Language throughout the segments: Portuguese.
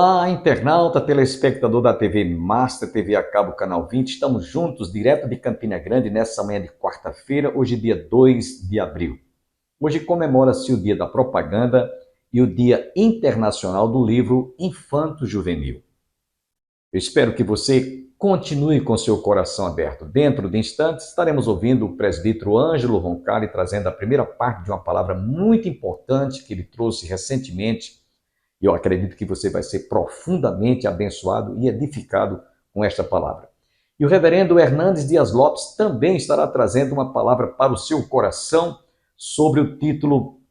Olá, internauta, telespectador da TV Master, TV a cabo, canal 20. Estamos juntos, direto de Campina Grande, nessa manhã de quarta-feira, hoje dia 2 de abril. Hoje comemora-se o Dia da Propaganda e o Dia Internacional do Livro Infanto-Juvenil. Eu espero que você continue com seu coração aberto. Dentro de instantes, estaremos ouvindo o presbítero Ângelo Roncalli trazendo a primeira parte de uma palavra muito importante que ele trouxe recentemente. E eu acredito que você vai ser profundamente abençoado e edificado com esta palavra. E o reverendo Hernandes Dias Lopes também estará trazendo uma palavra para o seu coração sobre o título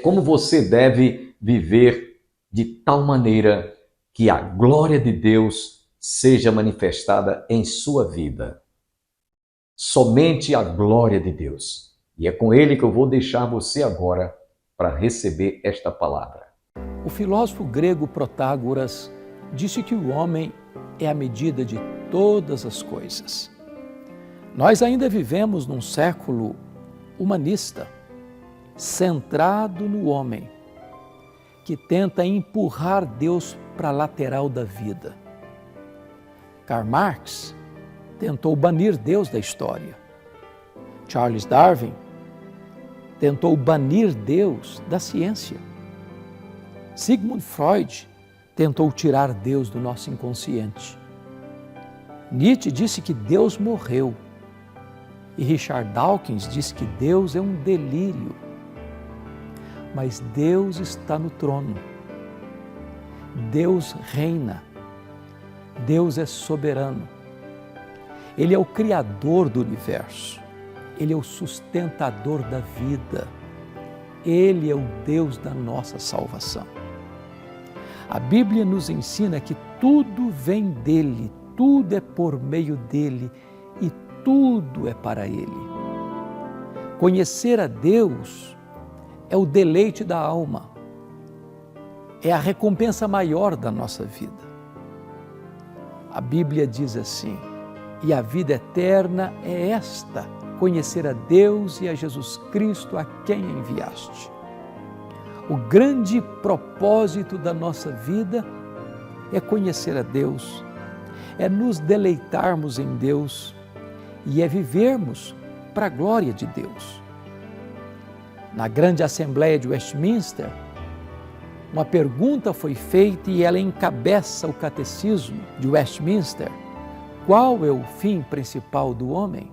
Como você deve viver de tal maneira que a glória de Deus seja manifestada em sua vida. Somente a glória de Deus. E é com ele que eu vou deixar você agora para receber esta palavra. O filósofo grego Protágoras disse que o homem é a medida de todas as coisas. Nós ainda vivemos num século humanista, centrado no homem, que tenta empurrar Deus para a lateral da vida. Karl Marx tentou banir Deus da história. Charles Darwin tentou banir Deus da ciência. Sigmund Freud tentou tirar Deus do nosso inconsciente. Nietzsche disse que Deus morreu. E Richard Dawkins disse que Deus é um delírio. Mas Deus está no trono. Deus reina. Deus é soberano. Ele é o criador do universo. Ele é o sustentador da vida. Ele é o Deus da nossa salvação. A Bíblia nos ensina que tudo vem dele, tudo é por meio dele e tudo é para ele. Conhecer a Deus é o deleite da alma, é a recompensa maior da nossa vida. A Bíblia diz assim: e a vida eterna é esta, conhecer a Deus e a Jesus Cristo a quem enviaste. O grande propósito da nossa vida é conhecer a Deus, é nos deleitarmos em Deus e é vivermos para a glória de Deus. Na grande Assembleia de Westminster, uma pergunta foi feita e ela encabeça o catecismo de Westminster: qual é o fim principal do homem?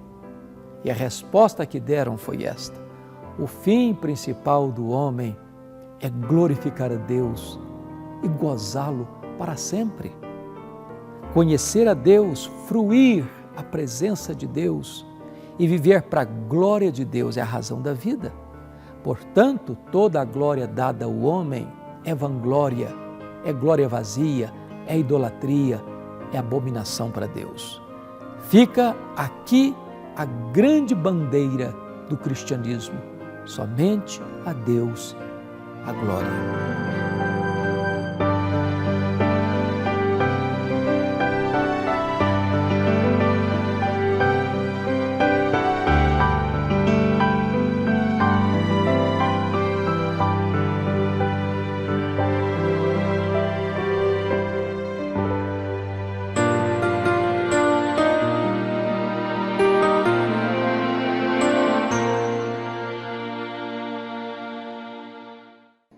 E a resposta que deram foi esta: o fim principal do homem é glorificar a Deus e gozá-lo para sempre. Conhecer a Deus, fruir a presença de Deus e viver para a glória de Deus é a razão da vida. Portanto, toda a glória dada ao homem é vanglória, é glória vazia, é idolatria, é abominação para Deus. Fica aqui a grande bandeira do cristianismo: somente a Deus a glória.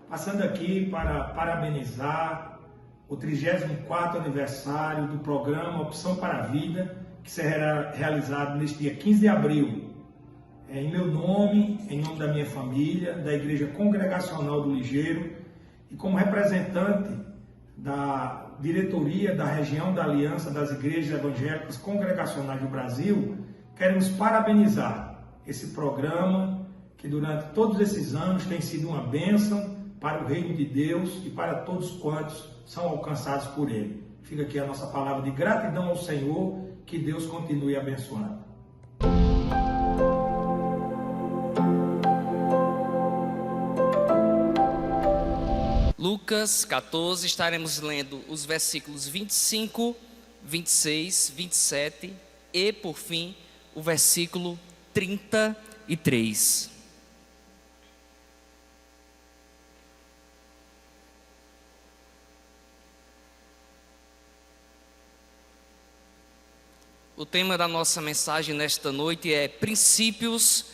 Passando aqui para parabenizar o 34º aniversário do programa Opção para a Vida, que será realizado neste dia 15 de abril. Em meu nome, em nome da minha família, da Igreja Congregacional do Ligeiro e como representante da diretoria da região da Aliança das Igrejas Evangélicas Congregacionais do Brasil, queremos parabenizar esse programa que durante todos esses anos tem sido uma bênção para o reino de Deus e para todos quantos são alcançados por ele. Fica aqui a nossa palavra de gratidão ao Senhor, que Deus continue abençoando. Lucas 14, estaremos lendo os versículos 25, 26, 27 e, por fim, o versículo 33. O tema da nossa mensagem nesta noite é princípios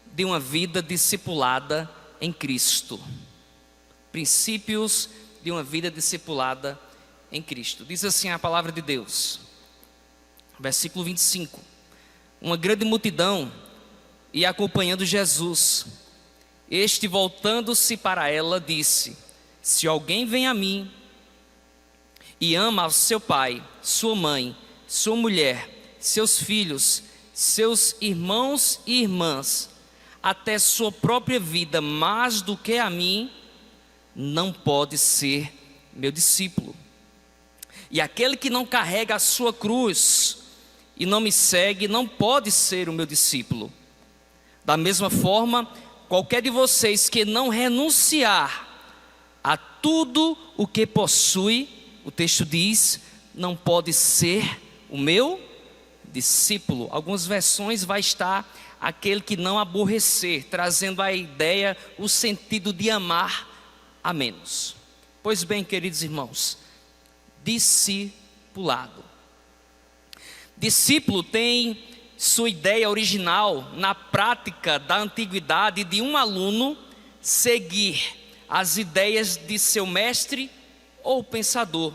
de uma vida discipulada em Cristo. Princípios de uma vida discipulada em Cristo. Diz assim a palavra de Deus, versículo 25. Uma grande multidão ia acompanhando Jesus. Este, voltando-se para ela, disse: se alguém vem a mim e ama ao seu pai, sua mãe, sua mulher, seus filhos, seus irmãos e irmãs, até sua própria vida mais do que a mim, não pode ser meu discípulo. E aquele que não carrega a sua cruz e não me segue, não pode ser o meu discípulo. Da mesma forma, qualquer de vocês que não renunciar a tudo o que possui, o texto diz, não pode ser o meu discípulo. Algumas versões vai estar aquele que não aborrecer, trazendo a ideia, o sentido de amar a menos. Pois bem, queridos irmãos, discipulado. Discípulo tem sua ideia original na prática da antiguidade de um aluno seguir as ideias de seu mestre ou pensador.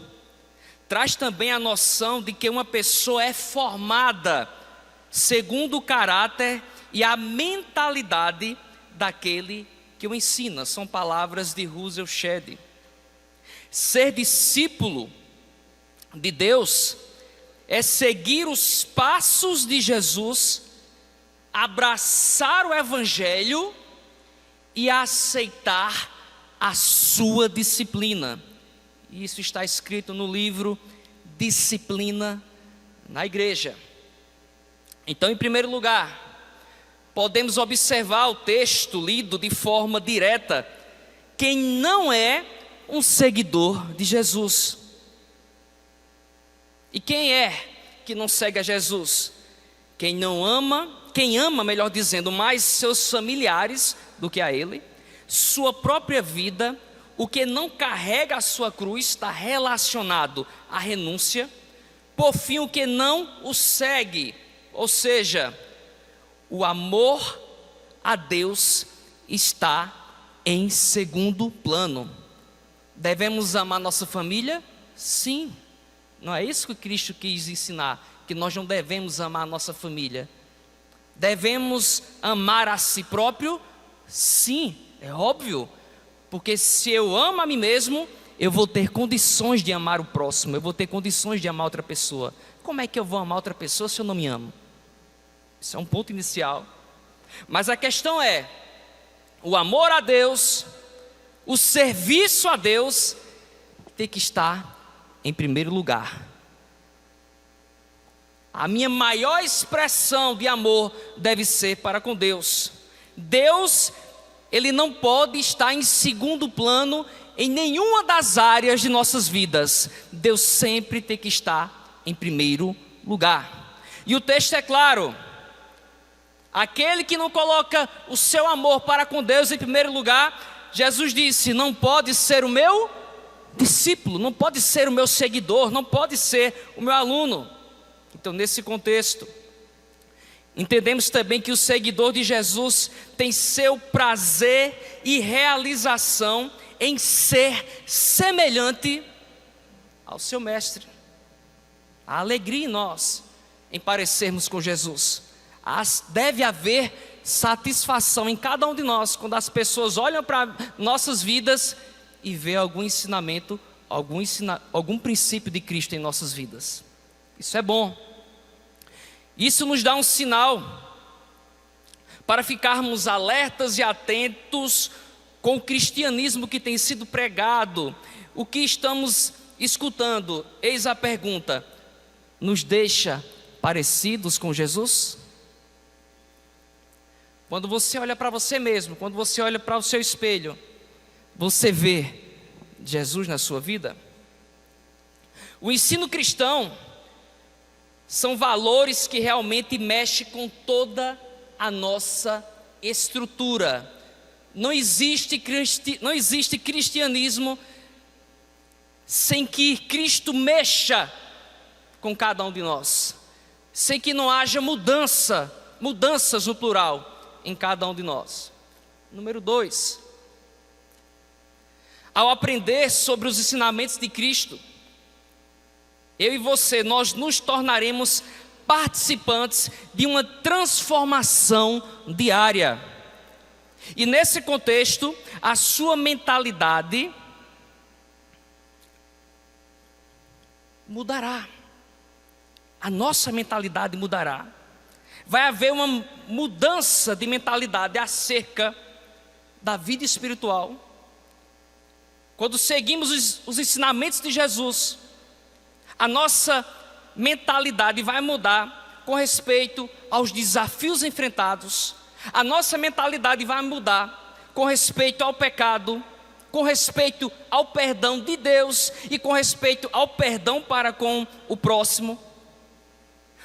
Traz também a noção de que uma pessoa é formada segundo o caráter e a mentalidade daquele que o ensina. São palavras de Russell Shedd. Ser discípulo de Deus é seguir os passos de Jesus, abraçar o Evangelho e aceitar a sua disciplina. Isso está escrito no livro Disciplina na Igreja. Então, em primeiro lugar, podemos observar o texto lido de forma direta. Quem não é um seguidor de Jesus? E quem é que não segue a Jesus? Quem ama, melhor dizendo, mais seus familiares do que a Ele, sua própria vida. O que não carrega a sua cruz está relacionado à renúncia. Por fim, o que não o segue, ou seja, o amor a Deus está em segundo plano. Devemos amar nossa família? Sim. Não é isso que Cristo quis ensinar, que nós não devemos amar a nossa família. Devemos amar a si próprio? Sim, é óbvio. Porque se eu amo a mim mesmo, eu vou ter condições de amar o próximo, eu vou ter condições de amar outra pessoa. Como é que eu vou amar outra pessoa se eu não me amo? Isso é um ponto inicial. Mas a questão é, o amor a Deus, o serviço a Deus, tem que estar em primeiro lugar. A minha maior expressão de amor deve ser para com Deus. Deus, Ele não pode estar em segundo plano em nenhuma das áreas de nossas vidas. Deus sempre tem que estar em primeiro lugar. E o texto é claro: aquele que não coloca o seu amor para com Deus em primeiro lugar, Jesus disse, não pode ser o meu discípulo, não pode ser o meu seguidor, não pode ser o meu aluno. Então, nesse contexto, entendemos também que o seguidor de Jesus tem seu prazer e realização em ser semelhante ao seu mestre. A alegria em nós, em parecermos com Jesus. Deve haver satisfação em cada um de nós, quando as pessoas olham para nossas vidas e vê algum ensinamento, algum princípio de Cristo em nossas vidas. Isso é bom. Isso nos dá um sinal para ficarmos alertas e atentos com o cristianismo que tem sido pregado. O que estamos escutando? Eis a pergunta: nos deixa parecidos com Jesus? Quando você olha para você mesmo, quando você olha para o seu espelho, você vê Jesus na sua vida? O ensino cristão são valores que realmente mexem com toda a nossa estrutura. Não existe cristianismo sem que Cristo mexa com cada um de nós. sem que não haja mudanças no plural em cada um de nós. Número 2, ao aprender sobre os ensinamentos de Cristo, eu e você, nós nos tornaremos participantes de uma transformação diária. E nesse contexto, a sua mentalidade mudará. A nossa mentalidade mudará. Vai haver uma mudança de mentalidade acerca da vida espiritual. Quando seguimos os ensinamentos de Jesus, a nossa mentalidade vai mudar com respeito aos desafios enfrentados. A nossa mentalidade vai mudar com respeito ao pecado, com respeito ao perdão de Deus e com respeito ao perdão para com o próximo.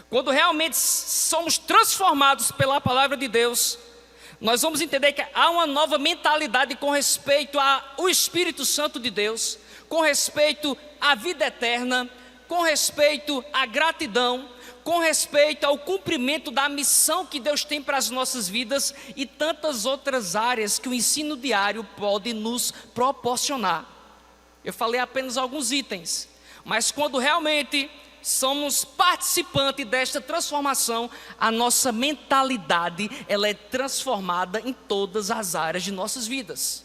Quando realmente somos transformados pela palavra de Deus, nós vamos entender que há uma nova mentalidade com respeito ao Espírito Santo de Deus, com respeito à vida eterna, com respeito à gratidão, com respeito ao cumprimento da missão que Deus tem para as nossas vidas e tantas outras áreas que o ensino diário pode nos proporcionar. Eu falei apenas alguns itens, mas quando realmente somos participantes desta transformação, a nossa mentalidade, ela é transformada em todas as áreas de nossas vidas.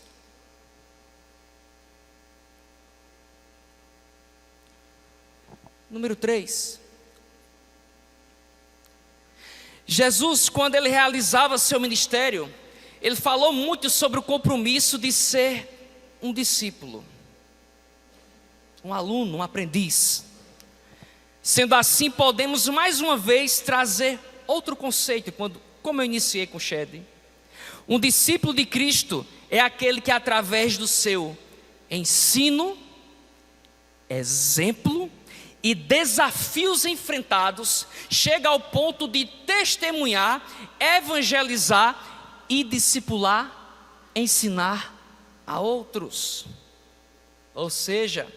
Número 3. Jesus, quando ele realizava seu ministério, ele falou muito sobre o compromisso de ser um discípulo, um aluno, um aprendiz. Sendo assim, podemos mais uma vez trazer outro conceito, como eu iniciei com o Shed. Um discípulo de Cristo é aquele que, através do seu ensino, exemplo e desafios enfrentados, chega ao ponto de testemunhar, evangelizar e discipular, ensinar a outros. Ou seja,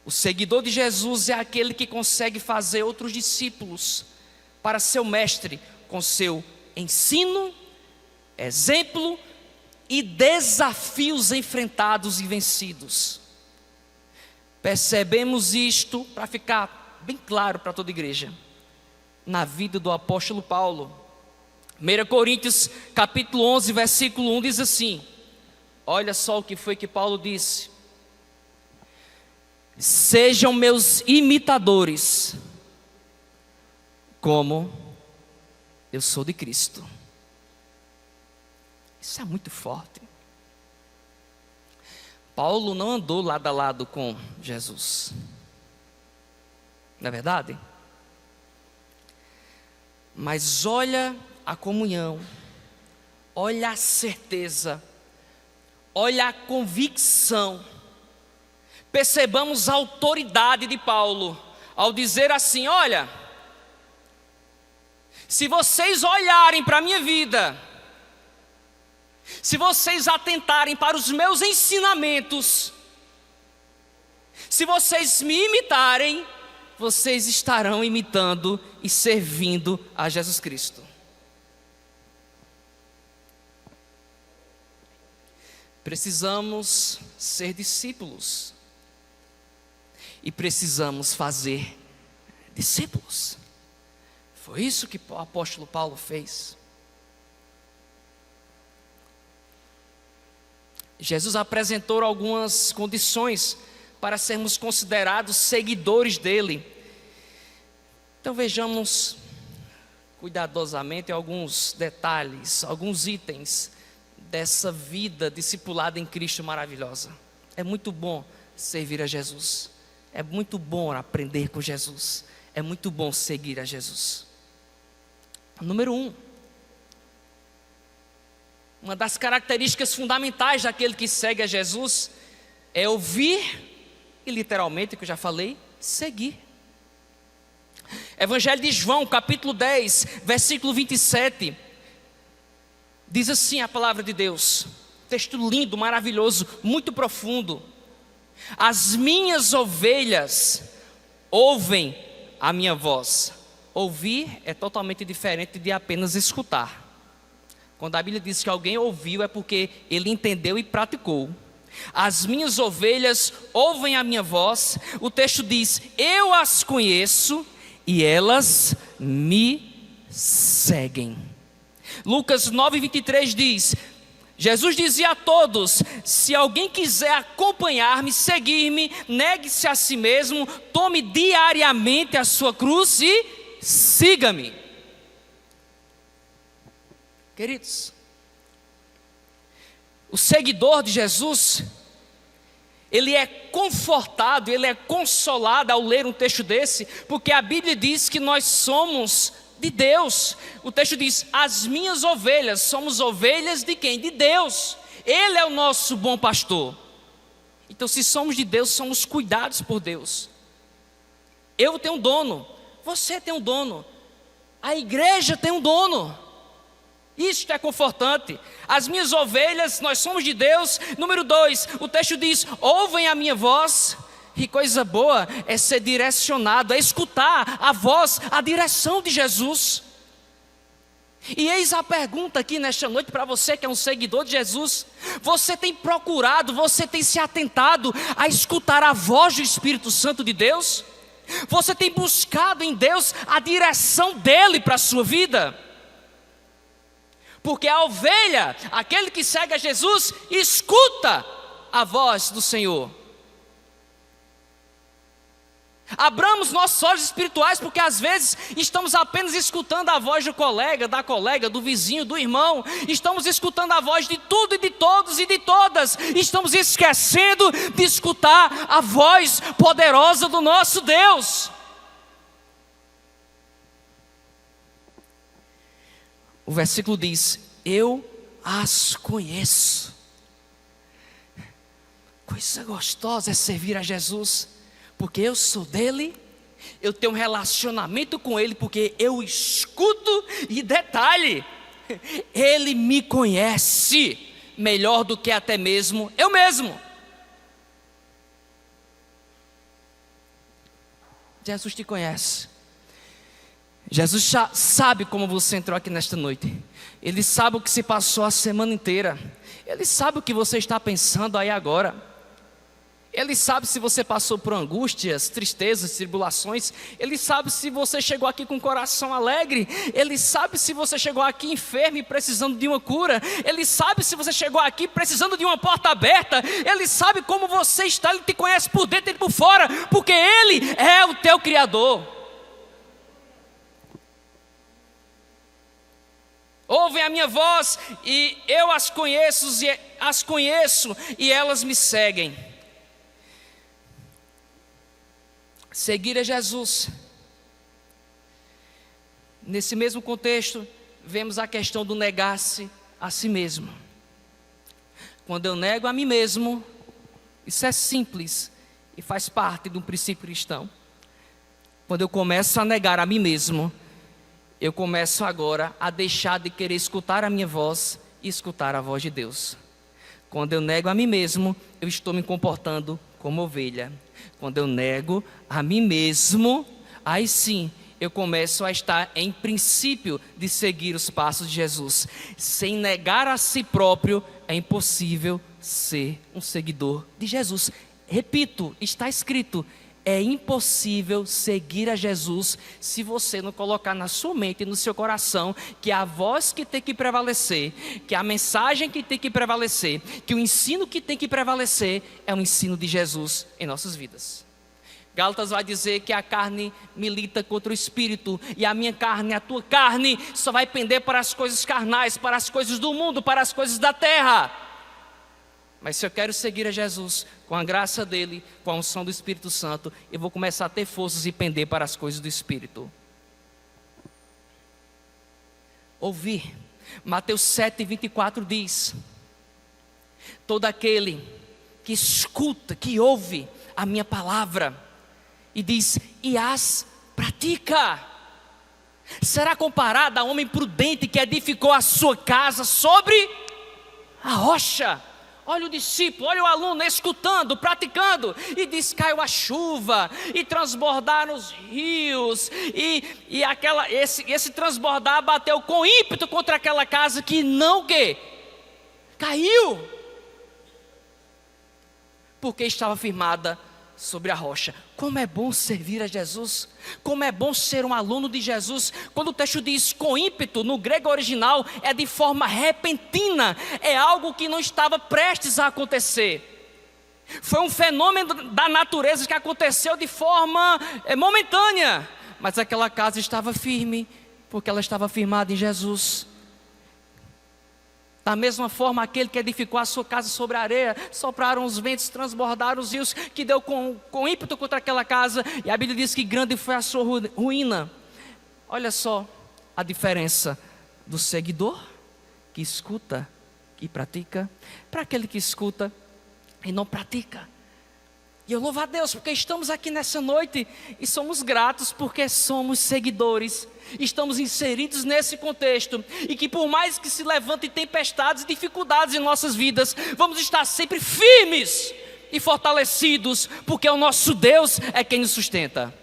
o seguidor de Jesus é aquele que consegue fazer outros discípulos para seu mestre com seu ensino, exemplo e desafios enfrentados e vencidos. Percebemos isto, para ficar bem claro para toda a igreja, na vida do apóstolo Paulo. 1 Coríntios capítulo 11, versículo 1 diz assim, olha só o que foi que Paulo disse: sejam meus imitadores, como eu sou de Cristo. Isso é muito forte. Paulo não andou lado a lado com Jesus, não é verdade? Mas olha a comunhão, olha a certeza, olha a convicção. Percebamos a autoridade de Paulo ao dizer assim: olha, se vocês olharem para a minha vida, se vocês atentarem para os meus ensinamentos, se vocês me imitarem, vocês estarão imitando e servindo a Jesus Cristo. Precisamos ser discípulos e precisamos fazer discípulos. Foi isso que o apóstolo Paulo fez. Jesus apresentou algumas condições para sermos considerados seguidores dele. Então vejamos cuidadosamente alguns detalhes, alguns itens dessa vida discipulada em Cristo maravilhosa. É muito bom servir a Jesus, é muito bom aprender com Jesus, é muito bom seguir a Jesus. Número 1, uma das características fundamentais daquele que segue a Jesus é ouvir e, literalmente, que eu já falei, seguir. Evangelho de João, capítulo 10, versículo 27, diz assim a palavra de Deus, texto lindo, maravilhoso, muito profundo: as minhas ovelhas ouvem a minha voz. Ouvir é totalmente diferente de apenas escutar. Quando a Bíblia diz que alguém ouviu, é porque ele entendeu e praticou. As minhas ovelhas ouvem a minha voz. O texto diz: eu as conheço e elas me seguem. Lucas 9:23 diz: Jesus dizia a todos: se alguém quiser acompanhar-me, seguir-me, negue-se a si mesmo, tome diariamente a sua cruz e siga-me. Queridos, o seguidor de Jesus, ele é confortado, ele é consolado ao ler um texto desse, porque a Bíblia diz que nós somos de Deus. O texto diz: as minhas ovelhas, somos ovelhas de quem? De Deus. Ele é o nosso bom pastor. Então, se somos de Deus, somos cuidados por Deus. Eu tenho um dono, você tem um dono, a igreja tem um dono. Isto é confortante. As minhas ovelhas, nós somos de Deus. Número 2, o texto diz: ouvem a minha voz. E coisa boa é ser direcionado, é escutar a voz, a direção de Jesus. E eis a pergunta aqui nesta noite para você que é um seguidor de Jesus: você tem procurado, você tem se atentado a escutar a voz do Espírito Santo de Deus? Você tem buscado em Deus a direção dele para a sua vida? Porque a ovelha, aquele que segue a Jesus, escuta a voz do Senhor. Abramos nossos olhos espirituais, porque às vezes estamos apenas escutando a voz do colega, da colega, do vizinho, do irmão. Estamos escutando a voz de tudo e de todos e de todas. Estamos esquecendo de escutar a voz poderosa do nosso Deus. O versículo diz: eu as conheço. Coisa gostosa é servir a Jesus, porque eu sou dele, eu tenho um relacionamento com ele, porque eu escuto. E detalhe, ele me conhece melhor do que até mesmo eu mesmo. Jesus te conhece. Jesus sabe como você entrou aqui nesta noite. Ele sabe o que se passou a semana inteira. Ele sabe o que você está pensando aí agora. Ele sabe se você passou por angústias, tristezas, tribulações. Ele sabe se você chegou aqui com o coração alegre. Ele sabe se você chegou aqui enfermo e precisando de uma cura. Ele sabe se você chegou aqui precisando de uma porta aberta. Ele sabe como você está, ele te conhece por dentro e por fora, porque ele é o teu Criador. Ouvem a minha voz e eu as conheço e elas me seguem. Seguir a Jesus. Nesse mesmo contexto, vemos a questão do negar-se a si mesmo. Quando eu nego a mim mesmo, isso é simples e faz parte de um princípio cristão. Quando eu começo a negar a mim mesmo, eu começo agora a deixar de querer escutar a minha voz e escutar a voz de Deus. Quando eu nego a mim mesmo, eu estou me comportando como ovelha. Quando eu nego a mim mesmo, aí sim eu começo a estar em princípio de seguir os passos de Jesus. Sem negar a si próprio, é impossível ser um seguidor de Jesus. Repito, está escrito: é impossível seguir a Jesus se você não colocar na sua mente e no seu coração que a voz que tem que prevalecer, que a mensagem que tem que prevalecer, que o ensino que tem que prevalecer é o ensino de Jesus em nossas vidas. Gálatas vai dizer que a carne milita contra o espírito, e a minha carne, a tua carne, só vai pender para as coisas carnais, para as coisas do mundo, para as coisas da terra. Mas se eu quero seguir a Jesus, com a graça dele, com a unção do Espírito Santo, eu vou começar a ter forças e pender para as coisas do Espírito. Ouvir. Mateus 7:24 diz: todo aquele que escuta, que ouve a minha palavra, e diz, e as pratica, será comparado a homem prudente que edificou a sua casa sobre a rocha. olha o discípulo, olha o aluno escutando, praticando, e diz: caiu a chuva, e transbordaram os rios, e esse transbordar bateu com ímpeto contra aquela casa que não que caiu, porque estava firmada sobre a rocha. Como é bom servir a Jesus, como é bom ser um aluno de Jesus. Quando o texto diz com ímpeto, no grego original é de forma repentina, é algo que não estava prestes a acontecer. Foi um fenômeno da natureza que aconteceu de forma momentânea, mas aquela casa estava firme, porque ela estava firmada em Jesus. Da mesma forma, aquele que edificou a sua casa sobre a areia, sopraram os ventos, transbordaram os rios, que deu com ímpeto contra aquela casa, e a Bíblia diz que grande foi a sua ruína. Olha só a diferença do seguidor, que escuta, que pratica, para aquele que escuta e não pratica. E eu louvo a Deus, porque estamos aqui nessa noite, e somos gratos porque somos seguidores, estamos inseridos nesse contexto, e que por mais que se levantem tempestades e dificuldades em nossas vidas, vamos estar sempre firmes e fortalecidos, porque o nosso Deus é quem nos sustenta.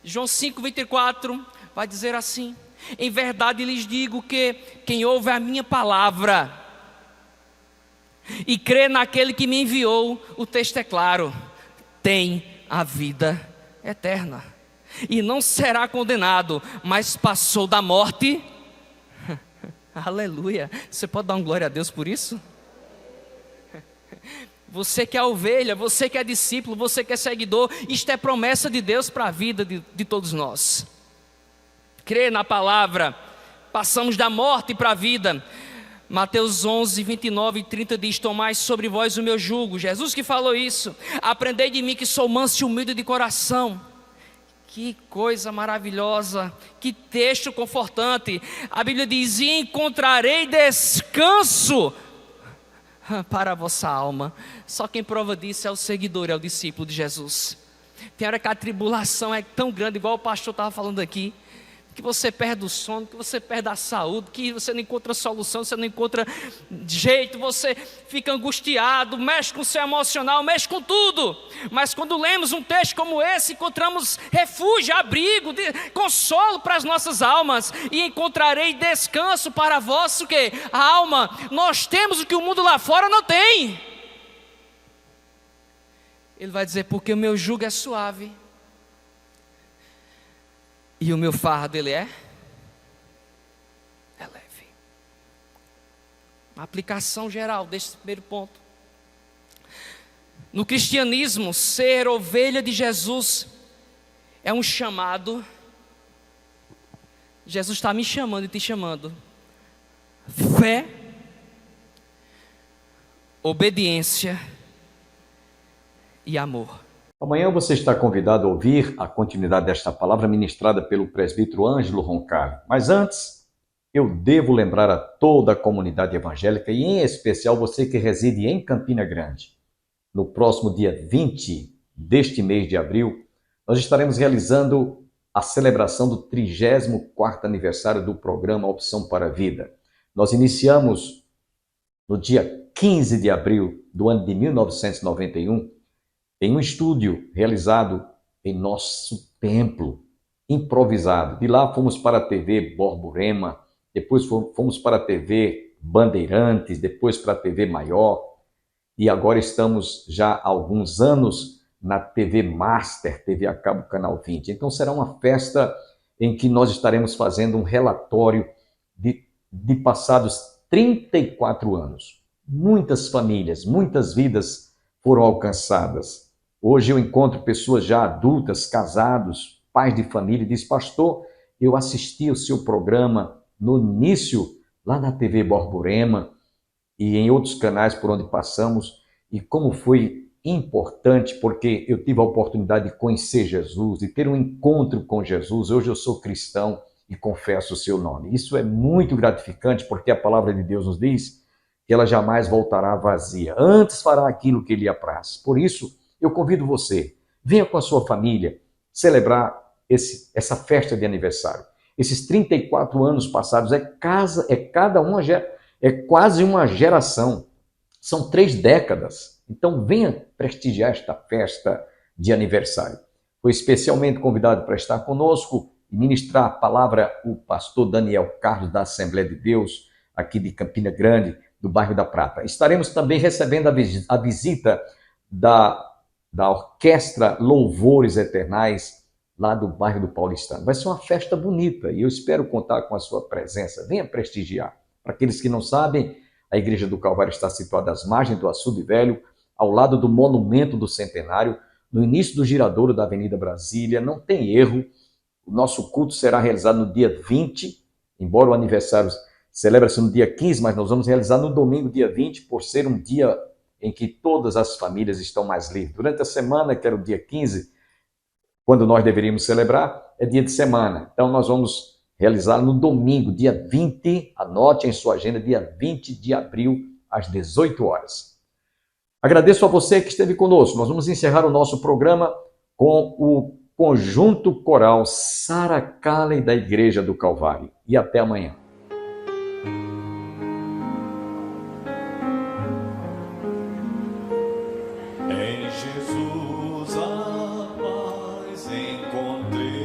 João 5:24 vai dizer assim: em verdade lhes digo que quem ouve a minha palavra e crê naquele que me enviou, o texto é claro, tem a vida eterna, e não será condenado, mas passou da morte. Aleluia. Você pode dar uma glória a Deus por isso? Você que é ovelha, você que é discípulo, você que é seguidor, isto é promessa de Deus para a vida de todos nós. Crer na palavra, passamos da morte para a vida. Mateus 11, 29 e 30 diz: tomai sobre vós o meu jugo. Jesus que falou isso. Aprendei de mim que sou manso e humilde de coração. Que coisa maravilhosa, que texto confortante. A Bíblia diz: e encontrarei descanso para a vossa alma. Só quem prova disso é o seguidor, é o discípulo de Jesus. Tem hora que a tribulação é tão grande, igual o pastor estava falando aqui, que você perde o sono, que você perde a saúde, que você não encontra solução, você não encontra jeito, você fica angustiado, mexe com o seu emocional, mexe com tudo. Mas quando lemos um texto como esse, encontramos refúgio, abrigo, consolo para as nossas almas. E encontrarei descanso para a vossa o quê? A alma. Nós temos o que o mundo lá fora não tem. Ele vai dizer: porque o meu jugo é suave e o meu fardo, ele é leve. Uma aplicação geral desse primeiro ponto. No cristianismo, ser ovelha de Jesus é um chamado. Jesus está me chamando e te chamando. Fé, obediência e amor. Amanhã você está convidado a ouvir a continuidade desta palavra ministrada pelo presbítero Ângelo Roncalli. Mas antes, eu devo lembrar a toda a comunidade evangélica, e em especial você que reside em Campina Grande. No próximo dia 20 deste mês de abril, nós estaremos realizando a celebração do 34º aniversário do programa Opção para a Vida. Nós iniciamos no dia 15 de abril do ano de 1991, em um estúdio realizado em nosso templo, improvisado. De lá fomos para a TV Borborema, depois fomos para a TV Bandeirantes, depois para a TV Maior, e agora estamos já há alguns anos na TV Master, TV a cabo Canal 20. Então será uma festa em que nós estaremos fazendo um relatório de passados 34 anos. Muitas famílias, muitas vidas foram alcançadas. Hoje eu encontro pessoas já adultas, casados, pais de família, e diz: pastor, eu assisti o seu programa no início, lá na TV Borborema e em outros canais por onde passamos, e como foi importante, porque eu tive a oportunidade de conhecer Jesus, de ter um encontro com Jesus. Hoje eu sou cristão e confesso o seu nome. Isso é muito gratificante, porque a palavra de Deus nos diz que ela jamais voltará vazia, antes fará aquilo que lhe apraz. Por isso, eu convido você, venha com a sua família celebrar essa festa de aniversário. Esses 34 anos passados é quase uma geração. São 3 décadas. Então venha prestigiar esta festa de aniversário. Foi especialmente convidado para estar conosco e ministrar a palavra o pastor Daniel Carlos, da Assembleia de Deus, aqui de Campina Grande, do bairro da Prata. Estaremos também recebendo a visita da Orquestra Louvores Eternais, lá do bairro do Paulistano. Vai ser uma festa bonita e eu espero contar com a sua presença. Venha prestigiar. Para aqueles que não sabem, a Igreja do Calvário está situada às margens do Açude Velho, ao lado do Monumento do Centenário, no início do giradouro da Avenida Brasília. Não tem erro, o nosso culto será realizado no dia 20, embora o aniversário celebra-se no dia 15, mas nós vamos realizar no domingo, dia 20, por ser um dia em que todas as famílias estão mais livres. Durante a semana, que era o dia 15, quando nós deveríamos celebrar, é dia de semana. Então nós vamos realizar no domingo, dia 20, anote em sua agenda, dia 20 de abril, às 18 horas. Agradeço a você que esteve conosco. Nós vamos encerrar o nosso programa com o Conjunto Coral Sarah Calley da Igreja do Calvário. E até amanhã. Em Jesus a paz encontrei,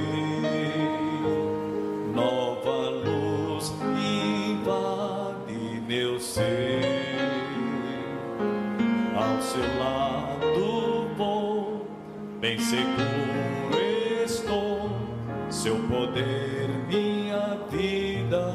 nova luz invade meu ser. Ao seu lado vou, bem seguro estou, seu poder minha vida